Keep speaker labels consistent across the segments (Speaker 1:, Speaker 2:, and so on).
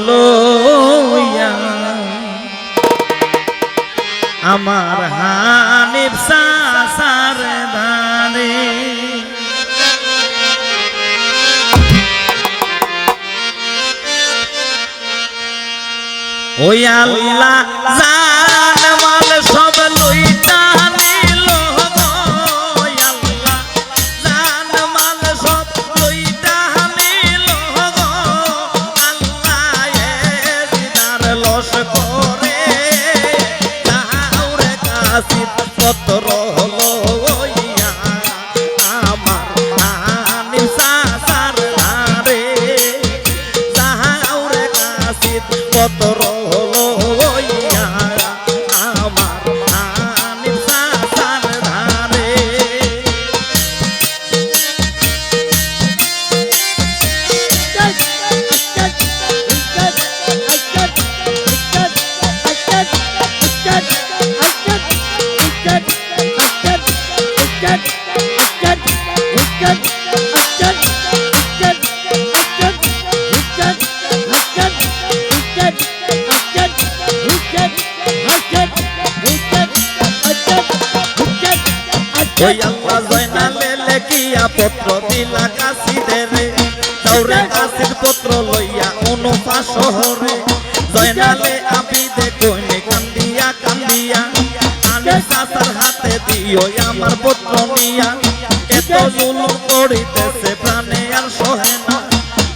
Speaker 1: লইয়া আমার হানিফ সাসার ধারে ওই আল্লাহ জান মাল সব লইতা নিল গো আল্লাহ জান মাল সব লইতা নিল গো আল্লাহ এ দিদার লস করে যাওরে কাসিদ পত্র লইয়া আমার হানিফ সাসার ধারে যাওরে কাসিদ পত্র ওই আল্লাহ জয়নালে লেখিয়া পত্র দিলা কাসিদের দৌড়ে কাসির পত্র লইয়া অনুপা শহরে জয়নালে আবিদে কইনে কান্দিয়া কান্দিয়া হানিফ সাসার হাতে দিও আমার পত্র নিয়া এত জুলুম করিতেছে প্রাণে আর সহে না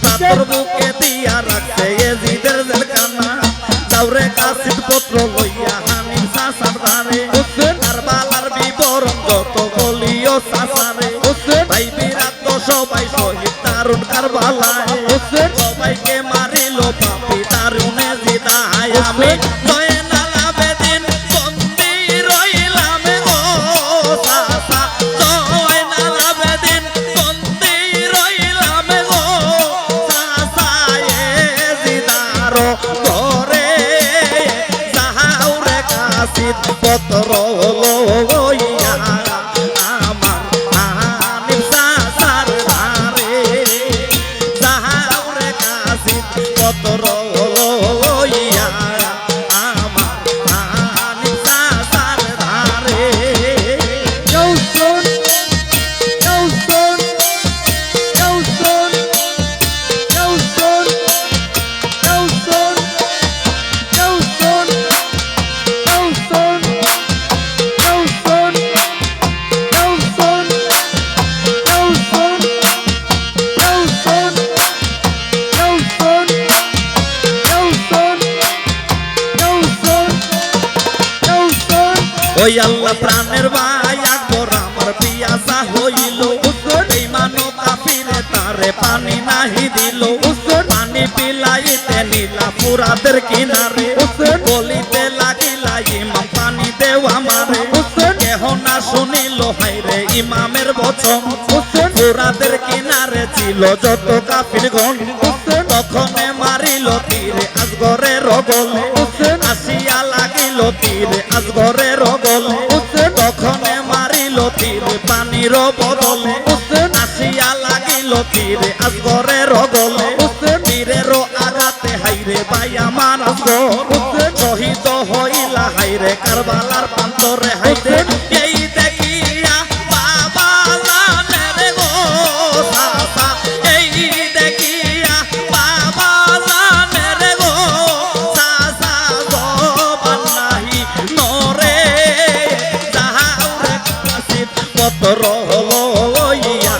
Speaker 1: তার বুকে দিয়া রাখছে এজিদের জেলখানা দৌড়ে কাসির পত্র লইয়া হানিফ সাসার ধারে কারবালার বিবরণ যত বলিও সাসারে ভাই বিরাট তো সবাই শহীদ তারুণ কারবালায় সবাইকে মারিল পাপি তারুণে জিদায় আমি জয়নাল আবেদিন বন্দি রইলাম গো সাসা জয়নাল আবেদিন বন্দি রইলাম গো সাসা এ জিদার ঘরে যাওরে কাসিদ পত্র লইয়া আমার হানিফ সাসার ধারে যাওরে কাসিদ পত্র লইয়া আমার হানিফ সাসার ধারে ওই আল্লাহ প্রাণের ভাই আকবর আমার পিয়াসা হইল এই মানো কাফিরে তারে পানি নাহি দিল পানি পিলাইতে নিলা পুরাদের কিনারে বলিতে লাগিলা ইমাম পানি দেও আমারে কেহ না শুনিল হাইরে ইমামের বচন পুরাদের কিনারে ছিল যত কাফির গণ তখনে মারিল তীরে আজগরের গলে আসিয়া লাগিল তীরে আজগরের গলে তখনে মারিল তীরে পানির বদলে আসিয়া লাগিল তীরে আজগরের গলে তীরের আঘাতে হাইরে ভাই আমার আজগর শহীদ হইলা হাইরে কারবালার প্রান্তরে হাইরে এই দেখিয়া বাবা জানের গো সাসা এই দেখিয়া বাবা জানের গো সাসা জবান নাহি নরে যাওরে কাসিদ পত্র লইয়া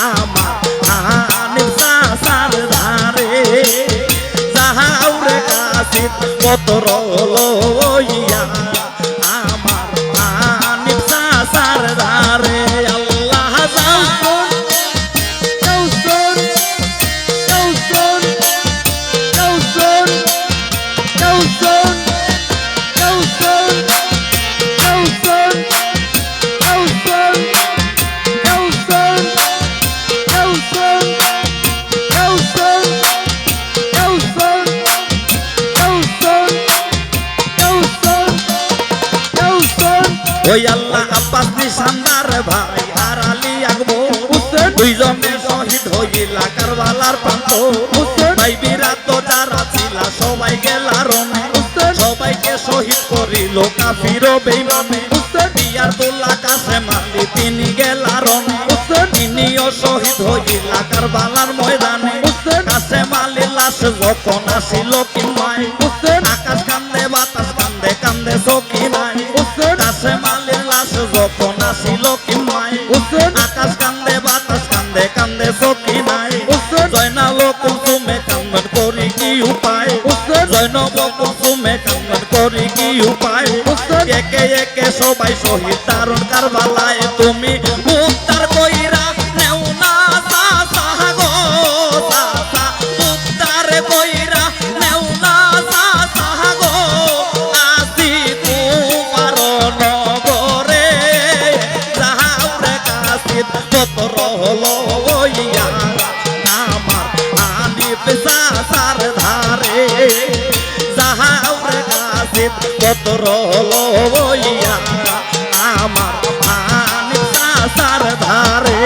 Speaker 1: আমার হানিফ সাসার ধারে যাওরে কাসিদ পত্র লইয়া আমার হানিফ সাসার ধারে আল্লাহ ওই আল্লাহ আব্বাস নিশানদার ভাই আর আলী আকবর দুইজনে শহীদ হইলা কারবালার প্রান্ত ভাই বিরাট মালিলা সবাই গেলা রনে সবাইকে শহীদ করিল কাফির বেঈমানে বিয়ার দুল্লা কাছে মালি তিনি গেলা রনে তিনিও শহীদ হইলা কারবালার ময়দানে কাছে মালি লাশ যখন আসিল কিমায় আকাশ কান্দে বাতাস কান্দে কান্দে চকি নাই কাছে মালির লাশ যখন আসিল কিমায় আকাশ কান্দে বাতাস কান্দে কান্দে চকি নাই জয়নাল কুলসুমে কান্দন করি কি উপায় জয়নব কুলসুমে কান্দন করি কি উপায় একে একে সবাই শহীদ দারুণ কারবালায় তুমি উদ্ধার কইরা নেও না সাসা গো সাসা উদ্ধার কইরা নেও না সাসা গো আসি তোমার নগরে যাও রে কাশিদ পত্র হলো ইয়া আমার হানিফ সাসার ধারে যাও রে কাশিদ পত্র হলো ইয়া আমার হানিফ সাসার ধারে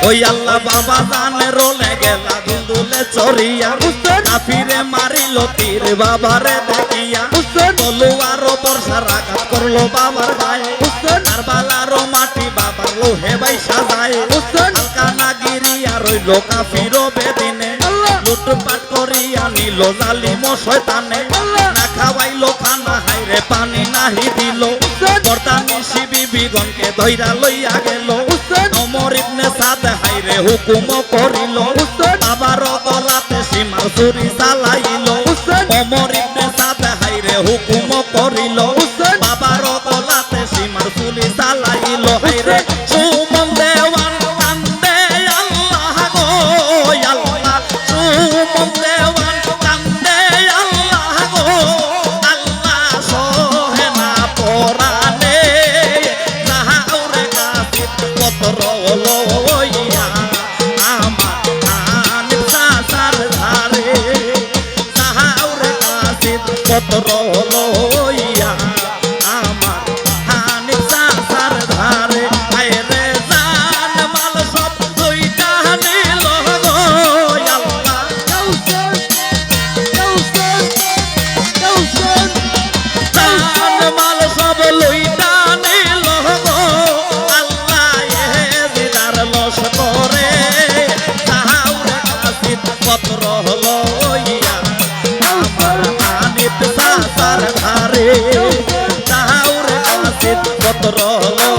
Speaker 1: ওই আল্লাহ বাবা জানে রোলে গেলা দুলদুলে চরিয়া কাফিরে মারিল তীর বাবারে দেখিয়া তলোয়ারও বর্ষার আঘাত করলো বাবার গায়ে কারবালারও মাটি বাবার লোহে বাইসা যায় হালকা না গিরিয়া রইল কাফির বেদিনে লুটপাট করিয়া নিল জালিম শয়তানে না খাওয়াইলো খানা হাইরে পানি নাহি দিল বর্তানিসি বিবিগণকে ধইরা লইয়া গেল ওমর ইবনে সাদ হাইরে হুকুম করিল বাবার গলাতে সীমার ছুরি চালাইল ওমর ইবনে সাদ হাইরে হুকুম করিল বাবার গলাতে সীমার ছুরি চালাইল হাইরে সুমন দেওয়ান কান্দে আল্লাহ গো আল্লাহ সুমন দেওয়ান কান্দে আল্লাহ গো আল্লাহ সহে না পরানে যাও রে কাশিদ পত্র হলো ইয়া আমার হানিফ সাসার ধারে যাও রে কাশিদ পত্র হলো ইয়া আমার হানিফ সাসার ধারে হায়রে জান মাল সব দুইটা নিল গো আল্লাহ জান মাল সব লইটা নিল গো আল্লাহ দিদার লস করে যাও রে কাশিদ পত্র হলো ইয়া আমার হানিফ সাসার ধারে যাও রে কাশিদ পত্র হলো